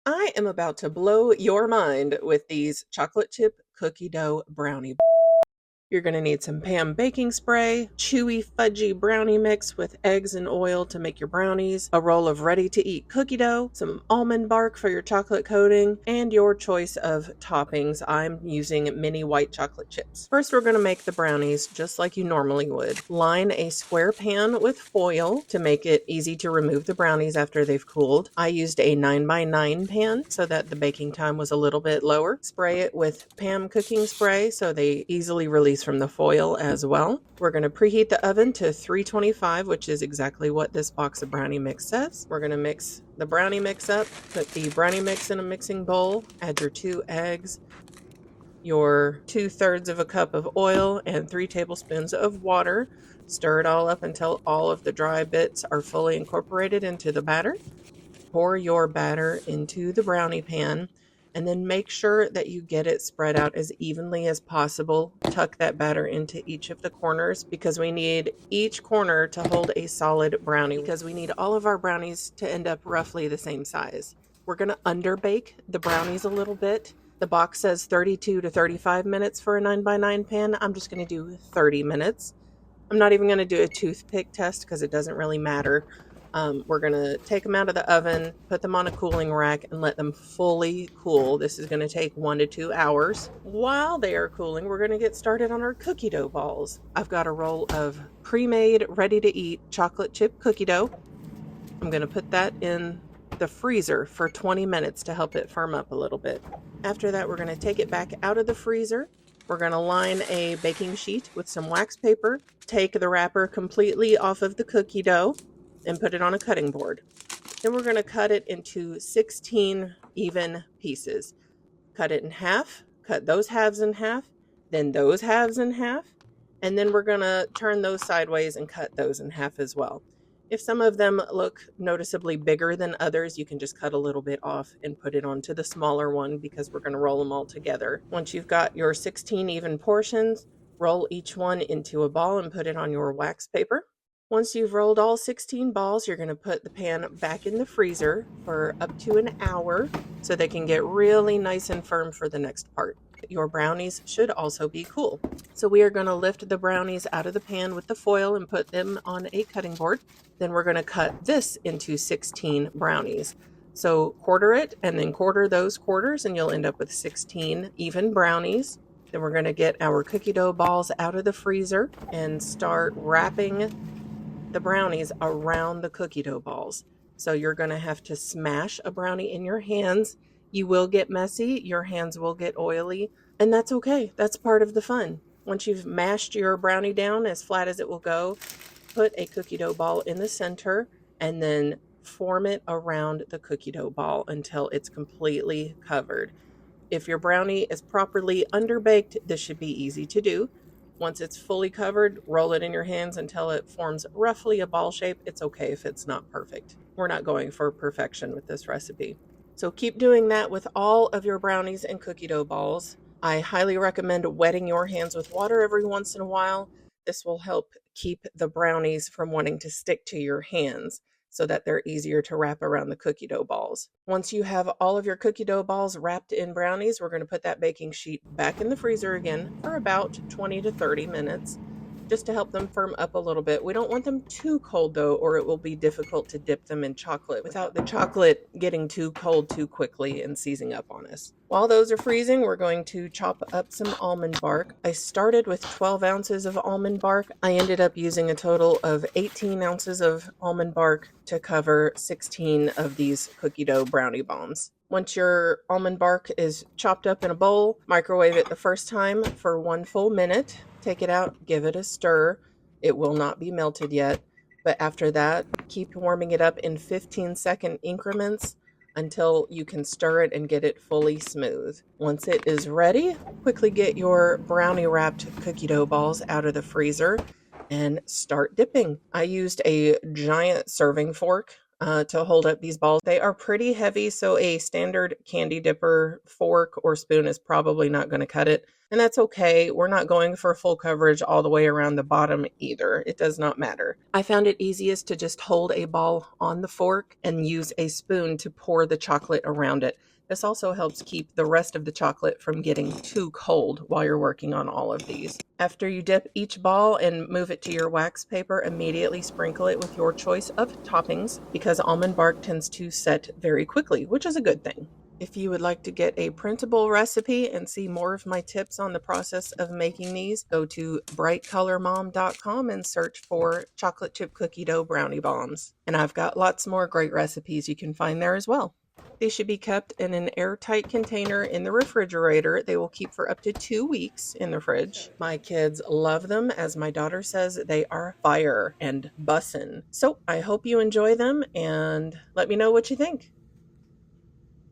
I am about to blow your mind with these chocolate chip cookie dough brownie. You're going to need some Pam baking spray, chewy fudgy brownie mix with eggs and oil to make your brownies, a roll of ready-to-eat cookie dough, some almond bark for your chocolate coating, and your choice of toppings. I'm using mini white chocolate chips. First, we're going to make the brownies just like you normally would. Line a square pan with foil to make it easy to remove the brownies after they've cooled. I used a 9x9 pan so that the baking time was a little bit lower. Spray it with Pam cooking spray so they easily release from the foil as well. We're going to preheat the oven to 325, which is exactly what this box of brownie mix says. We're going to mix the brownie mix up, put the brownie mix in a mixing bowl, add your 2 eggs, your 2/3 of a cup of oil, and 3 tablespoons of water. Stir it all up until all of the dry bits are fully incorporated into the batter. Pour your batter into the brownie pan and then make sure that you get it spread out as evenly as possible. Tuck that batter into each of the corners because we need each corner to hold a solid brownie because we need all of our brownies to end up roughly the same size. We're going to underbake the brownies a little bit. The box says 32 to 35 minutes for a 9x9 pan. I'm just going to do 30 minutes. I'm not even going to do a toothpick test because it doesn't really matter. We're going to take them out of the oven, put them on a cooling rack, and let them fully cool. This is going to take 1 to 2 hours. While they are cooling, we're going to get started on our cookie dough balls. I've got a roll of pre-made, ready-to-eat chocolate chip cookie dough. I'm going to put that in the freezer for 20 minutes to help it firm up a little bit. After that, we're going to take it back out of the freezer. We're going to line a baking sheet with some wax paper, take the wrapper completely off of the cookie dough, and put it on a cutting board. Then we're going to cut it into 16 even pieces. Cut it in half, cut those halves in half, then those halves in half, and then we're going to turn those sideways and cut those in half as well. If some of them look noticeably bigger than others, you can just cut a little bit off and put it onto the smaller one because we're going to roll them all together. Once you've got your 16 even portions, roll each one into a ball and put it on your wax paper. Once you've rolled all 16 balls, you're going to put the pan back in the freezer for up to an hour so they can get really nice and firm for the next part. Your brownies should also be cool. So we are going to lift the brownies out of the pan with the foil and put them on a cutting board. Then we're going to cut this into 16 brownies. So quarter it and then quarter those quarters and you'll end up with 16 even brownies. Then we're going to get our cookie dough balls out of the freezer and start wrapping the brownies around the cookie dough balls. So you're going to have to smash a brownie in your hands. You will get messy, your hands will get oily, and that's okay. That's part of the fun. Once you've mashed your brownie down as flat as it will go, put a cookie dough ball in the center and then form it around the cookie dough ball until it's completely covered. If your brownie is properly underbaked, this should be easy to do. Once it's fully covered, roll it in your hands until it forms roughly a ball shape. It's okay if it's not perfect. We're not going for perfection with this recipe. So keep doing that with all of your brownies and cookie dough balls. I highly recommend wetting your hands with water every once in a while. This will help keep the brownies from wanting to stick to your hands so that they're easier to wrap around the cookie dough balls. Once you have all of your cookie dough balls wrapped in brownies, we're going to put that baking sheet back in the freezer again for about 20 to 30 minutes, just to help them firm up a little bit. We don't want them too cold though, or it will be difficult to dip them in chocolate without the chocolate getting too cold too quickly and seizing up on us. While those are freezing, we're going to chop up some almond bark. I started with 12 ounces of almond bark. I ended up using a total of 18 ounces of almond bark to cover 16 of these cookie dough brownie bombs. Once your almond bark is chopped up in a bowl, microwave it the first time for 1 full minute. Take it out, give it a stir. It will not be melted yet, but after that, keep warming it up in 15-second increments until you can stir it and get it fully smooth. Once it is ready, quickly get your brownie wrapped cookie dough balls out of the freezer and start dipping. I used a giant serving fork to hold up these balls. They are pretty heavy, so a standard candy dipper fork or spoon is probably not going to cut it. And that's okay. We're not going for full coverage all the way around the bottom either. It does not matter. I found it easiest to just hold a ball on the fork and use a spoon to pour the chocolate around it. This also helps keep the rest of the chocolate from getting too cold while you're working on all of these. After you dip each ball and move it to your wax paper, immediately sprinkle it with your choice of toppings because almond bark tends to set very quickly, which is a good thing. If you would like to get a printable recipe and see more of my tips on the process of making these, go to brightcolormom.com and search for chocolate chip cookie dough brownie bombs. And I've got lots more great recipes you can find there as well. They should be kept in an airtight container in the refrigerator. They will keep for up to 2 weeks in the fridge. My kids love them. As my daughter says, they are fire and bussin'. So I hope you enjoy them and let me know what you think.